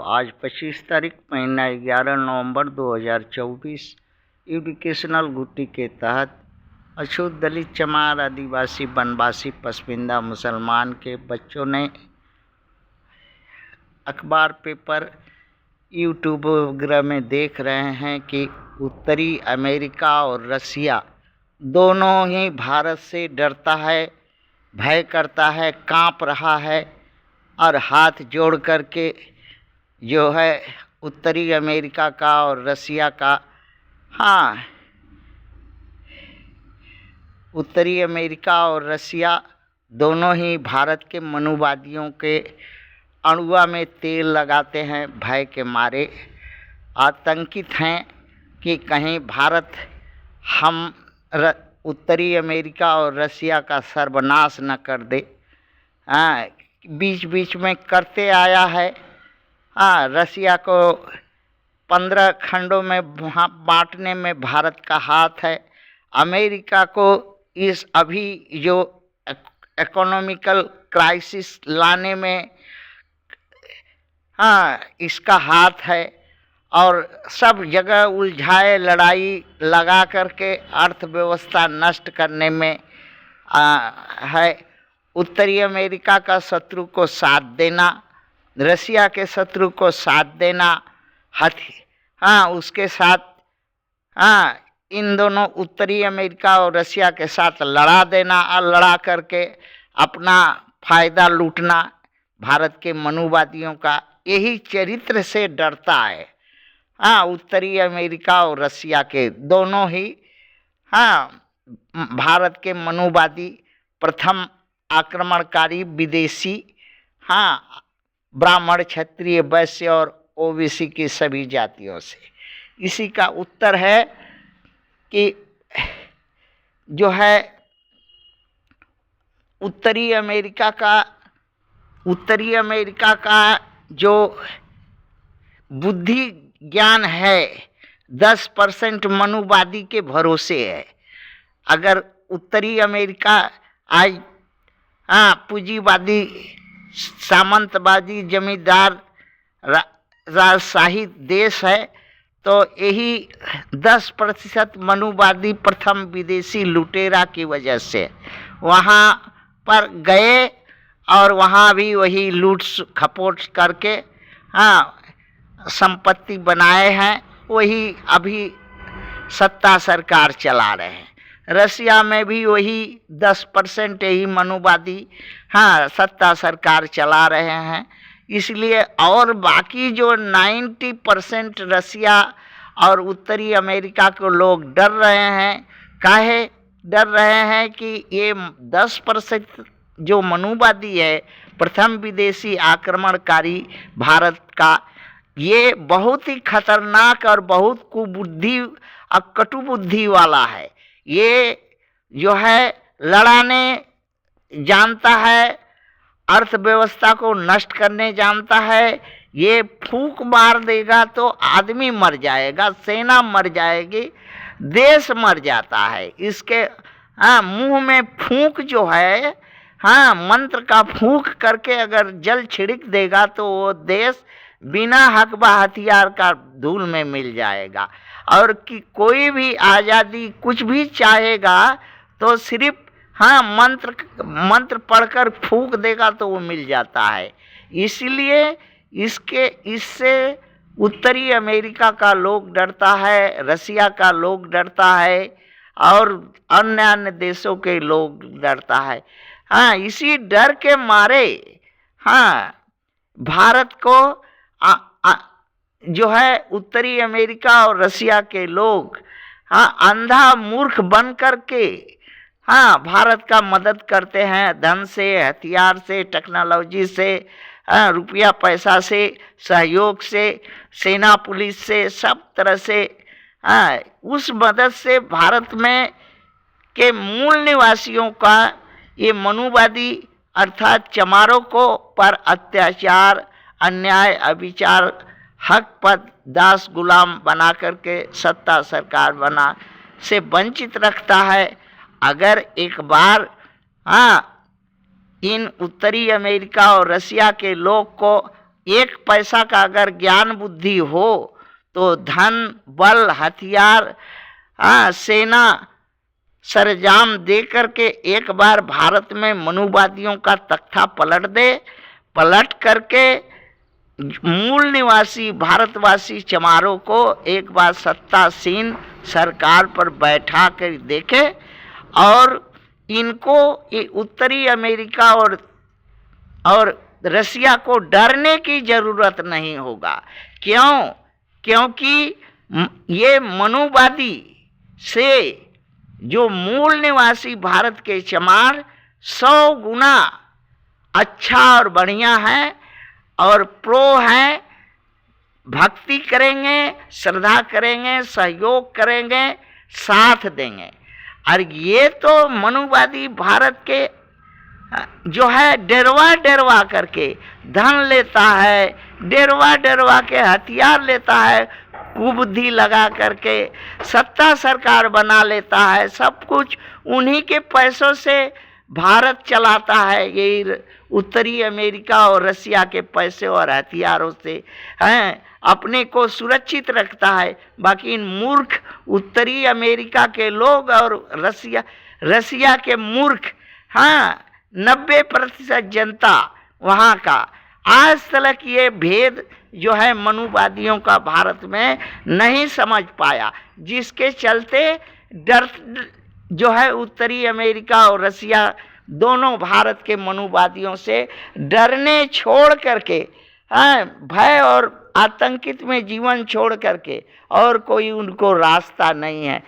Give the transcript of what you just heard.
आज 25 तारीख महीना 11 नवंबर 2024 एजुकेशनल गुट्टी के तहत अछूत दलित चमार आदिवासी वनवासी पसमिंदा मुसलमान के बच्चों ने अखबार पेपर यूट्यूब वगैरह में देख रहे हैं कि उत्तरी अमेरिका और रसिया दोनों ही भारत से डरता है, भय करता है, कांप रहा है और हाथ जोड़ करके जो है उत्तरी अमेरिका का और रसिया का, उत्तरी अमेरिका और रसिया दोनों ही भारत के मनुवादियों के अणुआ में तेल लगाते हैं। भय के मारे आतंकित हैं कि कहीं भारत उत्तरी अमेरिका और रसिया का सर्वनाश न कर दे। बीच बीच में करते आया है। रसिया को 15 खंडों में बांटने में भारत का हाथ है। अमेरिका को इस अभी जो इकोनॉमिकल क्राइसिस लाने में इसका हाथ है और सब जगह उलझाए लड़ाई लगा करके अर्थव्यवस्था नष्ट करने में है। उत्तरी अमेरिका का शत्रु को साथ देना, रसिया के शत्रु को साथ देना, उसके साथ इन दोनों उत्तरी अमेरिका और रसिया के साथ लड़ा देना और लड़ा करके अपना फायदा लूटना भारत के मनुवादियों का यही चरित्र से डरता है। उत्तरी अमेरिका और रसिया के दोनों ही भारत के मनुवादी प्रथम आक्रमणकारी विदेशी ब्राह्मण, क्षत्रिय, वैश्य और ओबीसी की सभी जातियों से। इसी का उत्तर है कि जो है उत्तरी अमेरिका का जो बुद्धि ज्ञान है 10% मनुवादी के भरोसे है। अगर उत्तरी अमेरिका आज पूंजीवादी, सामंतवादी, जमींदार राजशाही देश है तो यही 10% मनुवादी प्रथम विदेशी लुटेरा की वजह से वहाँ पर गए और वहाँ भी वही लूट खपोट करके संपत्ति बनाए हैं। वही अभी सत्ता सरकार चला रहे हैं। रसिया में भी वही 10% ही मनुवादी सत्ता सरकार चला रहे हैं। इसलिए और बाकी जो 90% रसिया और उत्तरी अमेरिका के लोग डर रहे हैं। काहे डर रहे हैं कि ये 10% जो मनुवादी है, प्रथम विदेशी आक्रमणकारी भारत का, ये बहुत ही खतरनाक और बहुत कुबुद्धि और कटुबुद्धि वाला है। ये जो है लड़ाने जानता है, अर्थव्यवस्था को नष्ट करने जानता है। ये फूंक मार देगा तो आदमी मर जाएगा, सेना मर जाएगी, देश मर जाता है। इसके मुंह में फूंक जो है, मंत्र का फूंक करके अगर जल छिड़क देगा तो वो देश बिना हकबा हथियार का धूल में मिल जाएगा। और कि कोई भी आज़ादी कुछ भी चाहेगा तो सिर्फ मंत्र पढ़कर फूंक देगा तो वो मिल जाता है। इसलिए इससे उत्तरी अमेरिका का लोग डरता है, रसिया का लोग डरता है और अन्य देशों के लोग डरता है। इसी डर के मारे भारत को जो है उत्तरी अमेरिका और रसिया के लोग अंधा मूर्ख बन करके भारत का मदद करते हैं। धन से, हथियार से, टेक्नोलॉजी से, रुपया पैसा से, सहयोग से, सेना पुलिस से, सब तरह से उस मदद से भारत में के मूल निवासियों का ये मनुवादी अर्थात चमारों को पर अत्याचार, अन्याय, अविचार, हक पद, दास, गुलाम बना करके सत्ता सरकार बना से वंचित रखता है। अगर एक बार इन उत्तरी अमेरिका और रसिया के लोग को एक पैसा का अगर ज्ञान बुद्धि हो तो धन बल हथियार सेना सरंजाम दे करके एक बार भारत में मनुवादियों का तख्ता पलट करके मूल निवासी भारतवासी चमारों को एक बार सत्तासीन सरकार पर बैठा कर देखे और इनको उत्तरी अमेरिका और रसिया को डरने की जरूरत नहीं होगा। क्यों? क्योंकि ये मनुवादी से जो मूल निवासी भारत के चमार 100 गुना अच्छा और बढ़िया है और प्रो है, भक्ति करेंगे, श्रद्धा करेंगे, सहयोग करेंगे, साथ देंगे। और ये तो मनुवादी भारत के जो है डरवा करके धन लेता है, डरवा के हथियार लेता है, कुबुद्धि लगा करके सत्ता सरकार बना लेता है, सब कुछ उन्हीं के पैसों से भारत चलाता है। ये उत्तरी अमेरिका और रसिया के पैसे और हथियारों से हैं अपने को सुरक्षित रखता है। बाकी इन मूर्ख उत्तरी अमेरिका के लोग और रसिया के मूर्ख 90% जनता वहाँ का आज तक ये भेद जो है मनुवादियों का भारत में नहीं समझ पाया, जिसके चलते डर जो है उत्तरी अमेरिका और रसिया दोनों भारत के मनुवादियों से डरने छोड़ करके भय और आतंकित में जीवन छोड़ करके और कोई उनको रास्ता नहीं है।